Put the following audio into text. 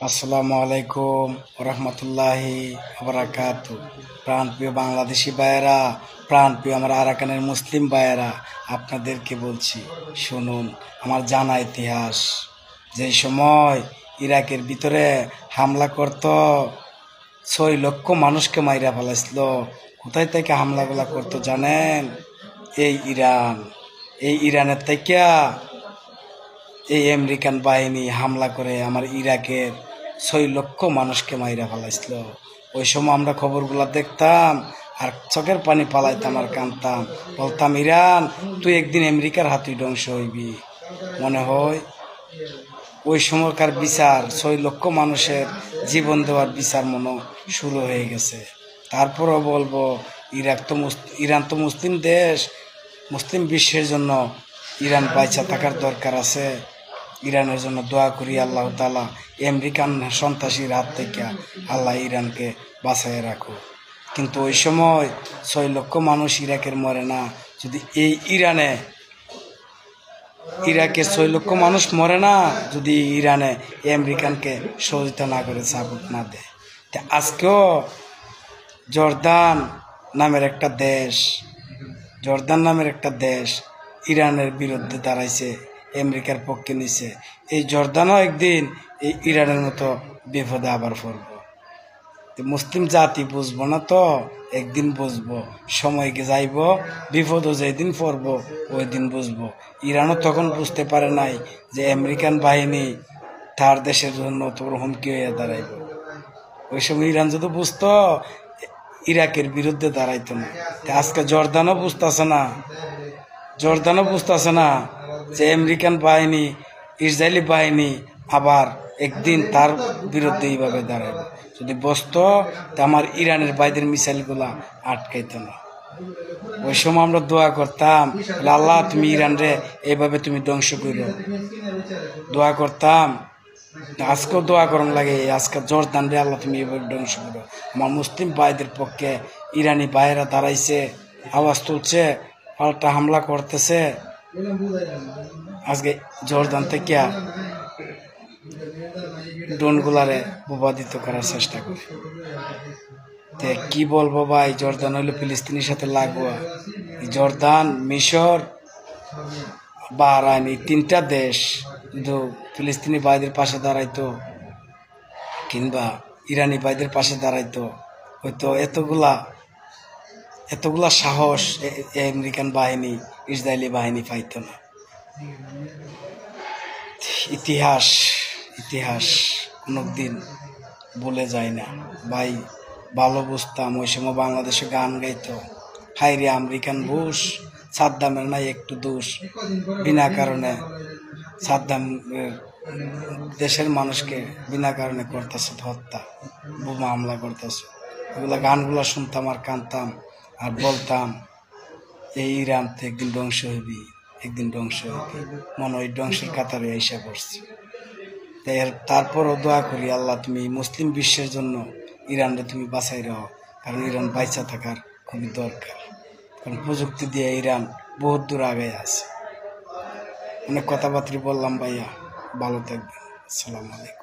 আসসালামু আলাইকুম রহমতুল্লাহি বারাকাতু। প্রাণপ্রিয় বাংলাদেশি ভাইয়েরা, প্রাণপ্রিয় আমার আরাকানের মুসলিম ভাইয়েরা, আপনাদেরকে বলছি শুনুন আমার জানা ইতিহাস। যেই সময় ইরাকের ভিতরে হামলা করত, 6 লক্ষ মানুষকে মাইরা ফেলাইছিল। কোথায় থেকে হামলাগুলা করতো জানেন? এই ইরানের থেকে এই আমেরিকান বাহিনী হামলা করে আমার ইরাকের 6 লক্ষ মানুষকে মাইরা ফেলাইছিল। ওই সময় আমরা খবরগুলো দেখতাম আর চোখের পানি পালাইতাম আর কাঁদতাম, বলতাম ইরান তুই একদিন আমেরিকার হাতেই ধ্বংস হইবি। মনে হয় ওই সময়কার বিচার, 6 লক্ষ মানুষের জীবন দেওয়ার বিচার মনে শুরু হয়ে গেছে। তারপরও বলবো ইরান তো মুসলিম দেশ, মুসলিম বিশ্বের জন্য ইরান বাইচা থাকার দরকার আছে। ইরানের জন্য দোয়া করি আল্লাহ তাআলা আমেরিকান সন্ত্রাসীর হাত থেকে আল্লাহ ইরানকে বাঁচায় রাখো। কিন্তু ওই সময় 6 লক্ষ মানুষ ইরাকের মরে না, যদি এই ইরাকের 6 লক্ষ মানুষ মরে না, যদি ইরানে আমেরিকানকে সহযোগিতা না করে, সাপোর্ট না দেয়। আজকেও জর্দান নামের একটা দেশ ইরানের বিরুদ্ধে দাঁড়াইছে, আমেরিকার পক্ষে নিছে। এই জর্দানও একদিন এই ইরানের মতো বিপদে আবার পড়ব। মুসলিম জাতি বুঝবো না তো, একদিন বুঝবো, সময় যাইব, বিপদও যেদিন পড়ব ওই দিন বুঝবো। ইরানও তখন বুঝতে পারে নাই যে আমেরিকান বাহিনী তার দেশের জন্য তোর হুমকি হয়ে দাঁড়াইব। ওই সময় ইরান যদি বুঝতো, ইরাকের বিরুদ্ধে দাঁড়াইতো না। আজকে জর্দানও বুঝতেছে না যে আমেরিকান বাহিনী, ইসরায়েলি বাহিনী আবার একদিন তার বিরুদ্ধে এইভাবে দাঁড়াবে। যদি বসতো তা আমার ইরানের বাইদের মিসাইলগুলা আটকাইতো না। ওই সময় আমরা দোয়া করতাম, আল্লাহ তুমি ইরানরে এইভাবে তুমি ধ্বংস করো, দোয়া করতাম। আজকেও দোয়া করন লাগে, আজকে জর্দান রে আল্লাহ তুমি এইভাবে ধ্বংস করো। আমার মুসলিম ভাইদের পক্ষে ইরানি ভাইয়েরা দাঁড়াইছে, আওয়াজ তুলছে, পাল্টা হামলা করতেছে। আজকে জর্দান থেকে ড্রোনগুলারে প্রবাদিত করার চেষ্টা করে। কি বলবো ভাই, জর্দান হইলো ফিলিস্তিনের সাথে লাগোয়া। জর্দান, মিশর, বাহরাইন, এই 3টা দেশ কিন্তু ফিলিস্তিনি ভাইদের পাশে দাঁড়াইতো কিংবা ইরানি ভাইদের পাশে দাঁড়াইতো, হয়তো এতগুলা সাহস আমেরিকান বাহিনী, ইসরায়েলি বাহিনী পাইতো না। ইতিহাস কোনোদিন ভুলে যায় না ভাই। ভালো বুঝতাম ওই সময় বাংলাদেশে গান গাইতো, হাইরে আমেরিকান বুশ, সাদ্দামের নাই একটু দোষ, বিনা কারণে সাদ্দাম দেশের মানুষকে বিনা কারণে করতেছে হত্যা, বোমা হামলা করতেছে। এগুলা গানগুলা শুনতাম আর কাঁদতাম আর বলতাম এই ইরান তো একদিন ধ্বংস হইবি। মনে হয় ধ্বংসের কাতারে এসে পড়ছে। তারপরও দোয়া করি আল্লাহ তুমি মুসলিম বিশ্বের জন্য ইরানরে তুমি বাঁচাই রাখো, কারণ ইরান বাইচা থাকার খুবই দরকার। কারণ প্রযুক্তি দিয়ে ইরান বহুত দূর আগে আছে। অনেক কথাবার্তা বললাম ভাইয়া, ভালো থাকবেন। আসসালামু আলাইকুম।